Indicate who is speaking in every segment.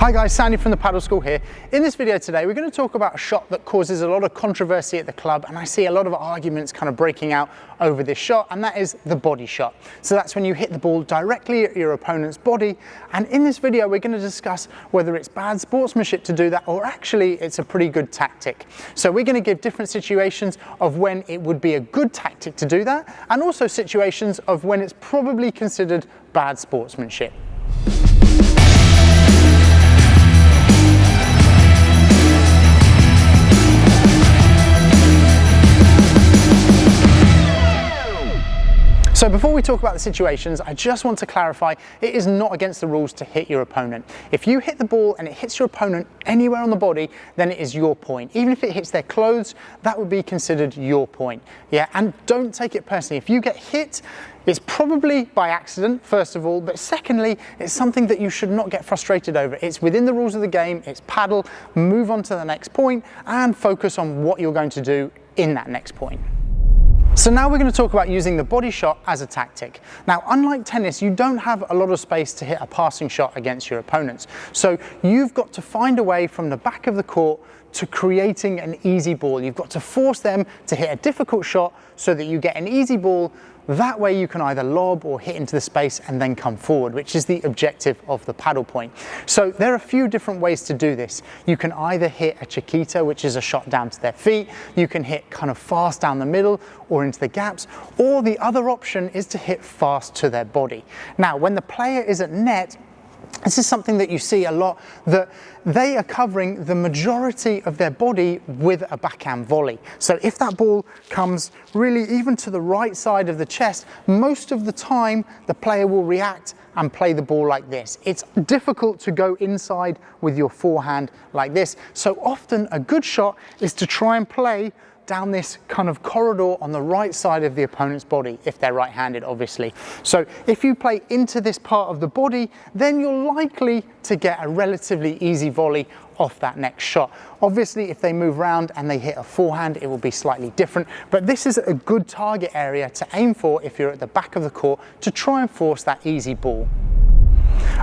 Speaker 1: Hi guys, Sandy from the Paddle School here. In this video today, we're going to talk about a shot that causes a lot of controversy at the club, and I see a lot of arguments kind of breaking out over this shot, and that is the body shot. So that's when you hit the ball directly at your opponent's body, and in this video we're going to discuss whether it's bad sportsmanship to do that or actually it's a pretty good tactic. So we're going to give different situations of when it would be a good tactic to do that, and also situations of when it's probably considered bad sportsmanship. So before we talk about the situations, I just want to clarify, it is not against the rules to hit your opponent. If you hit the ball and it hits your opponent anywhere on the body, then it is your point. Even if it hits their clothes, that would be considered your point. Yeah, and don't take it personally. If you get hit, it's probably by accident, first of all, but secondly, it's something that you should not get frustrated over. It's within the rules of the game, it's paddle, move on to the next point, and focus on what you're going to do in that next point. So now we're going to talk about using the body shot as a tactic. Now, unlike tennis, you don't have a lot of space to hit a passing shot against your opponents. So you've got to find a way from the back of the court to creating an easy ball. You've got to force them to hit a difficult shot so that you get an easy ball. That way you can either lob or hit into the space and then come forward, which is the objective of the paddle point. So there are a few different ways to do this. You can either hit a chiquita, which is a shot down to their feet. You can hit kind of fast down the middle or into the gaps, or the other option is to hit fast to their body. Now, when the player is at net, this is something that you see a lot, that they are covering the majority of their body with a backhand volley. So if that ball comes really even to the right side of the chest, most of the time the player will react and play the ball like this. It's difficult to go inside with your forehand like this. So often a good shot is to try and play down this kind of corridor on the right side of the opponent's body, if they're right-handed, obviously. So if you play into this part of the body, then you're likely to get a relatively easy volley off that next shot. Obviously, if they move around and they hit a forehand, it will be slightly different, but this is a good target area to aim for if you're at the back of the court to try and force that easy ball.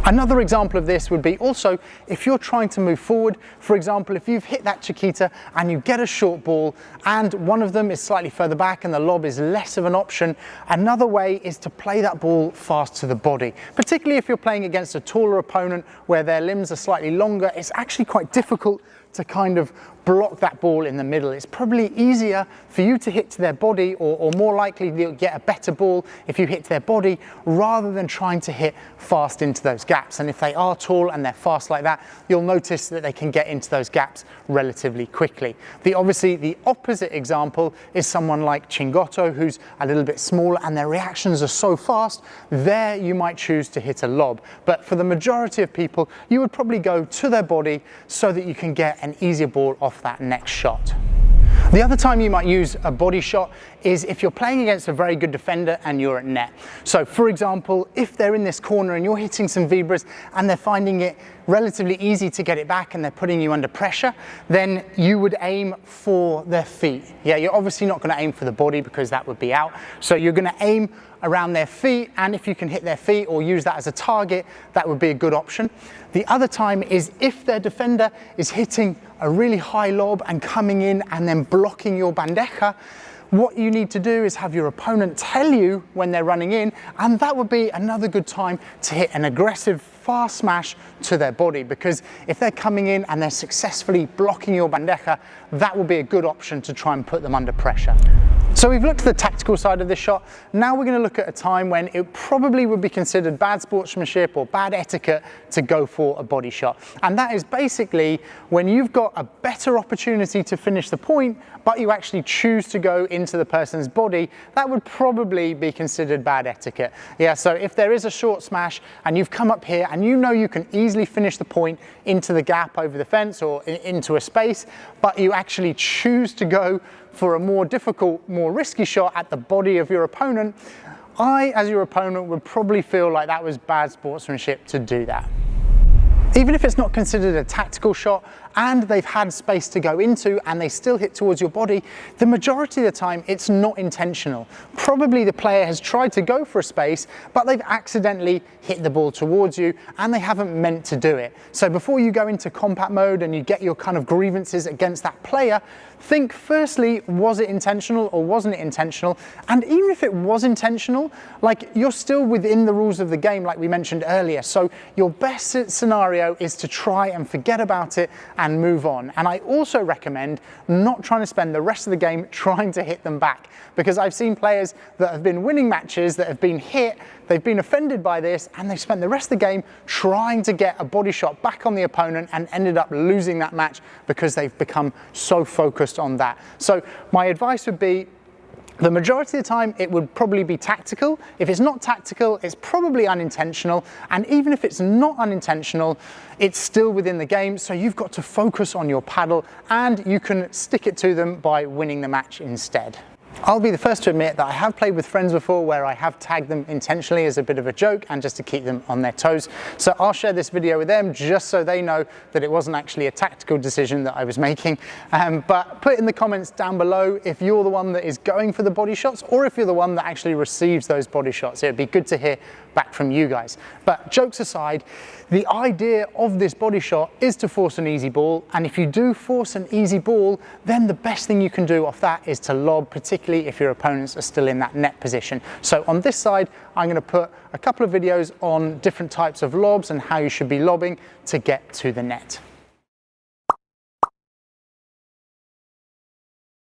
Speaker 1: Another example of this would be also if you're trying to move forward. For example, if you've hit that chiquita and you get a short ball and one of them is slightly further back and the lob is less of an option, another way is to play that ball fast to the body. Particularly if you're playing against a taller opponent where their limbs are slightly longer, it's actually quite difficult to kind of block that ball in the middle. It's probably easier for you to hit to their body, or more likely you'll get a better ball if you hit to their body rather than trying to hit fast into those gaps. And if they are tall and they're fast like that, you'll notice that they can get into those gaps relatively quickly. Obviously, the opposite example is someone like Chingotto, who's a little bit smaller and their reactions are so fast. There you might choose to hit a lob. But for the majority of people, you would probably go to their body so that you can get an easier ball off that next shot. The other time you might use a body shot is if you're playing against a very good defender and you're at net. So for example, if they're in this corner and you're hitting some vibras and they're finding it relatively easy to get it back and they're putting you under pressure, then you would aim for their feet. Yeah, you're obviously not going to aim for the body because that would be out. So you're going to aim around their feet, and if you can hit their feet or use that as a target, that would be a good option. The other time is if their defender is hitting a really high lob and coming in and then blocking your bandeja. What you need to do is have your opponent tell you when they're running in, and that would be another good time to hit an aggressive fast smash to their body, because if they're coming in and they're successfully blocking your bandeja, that will be a good option to try and put them under pressure. So we've looked at the tactical side of this shot. Now we're going to look at a time when it probably would be considered bad sportsmanship or bad etiquette to go for a body shot. And that is basically when you've got a better opportunity to finish the point, but you actually choose to go into the person's body. That would probably be considered bad etiquette. Yeah, so if there is a short smash and you've come up here and you know you can easily finish the point into the gap over the fence or into a space, but you actually choose to go for a more difficult, more risky shot at the body of your opponent, I, as your opponent, would probably feel like that was bad sportsmanship to do that. Even if it's not considered a tactical shot and they've had space to go into and they still hit towards your body, the majority of the time it's not intentional. Probably the player has tried to go for a space, but they've accidentally hit the ball towards you and they haven't meant to do it. So before you go into combat mode and you get your kind of grievances against that player, think firstly, was it intentional or wasn't it intentional? And even if it was intentional, like, you're still within the rules of the game like we mentioned earlier. So your best scenario is to try and forget about it and move on. And I also recommend not trying to spend the rest of the game trying to hit them back, because I've seen players that have been winning matches that have been hit, they've been offended by this, and they've spent the rest of the game trying to get a body shot back on the opponent and ended up losing that match because they've become so focused on that. So my advice would be, the majority of the time it would probably be tactical. If it's not tactical, it's probably unintentional. And even if it's not unintentional, it's still within the game. So you've got to focus on your paddle and you can stick it to them by winning the match instead. I'll be the first to admit that I have played with friends before where I have tagged them intentionally as a bit of a joke and just to keep them on their toes. So I'll share this video with them just so they know that it wasn't actually a tactical decision that I was making. But put in the comments down below if you're the one that is going for the body shots or if you're the one that actually receives those body shots. It'd be good to hear back from you guys. But jokes aside, the idea of this body shot is to force an easy ball, and if you do force an easy ball, then the best thing you can do off that is to lob, particularly if your opponents are still in that net position. So on this side, I'm going to put a couple of videos on different types of lobs and how you should be lobbing to get to the net.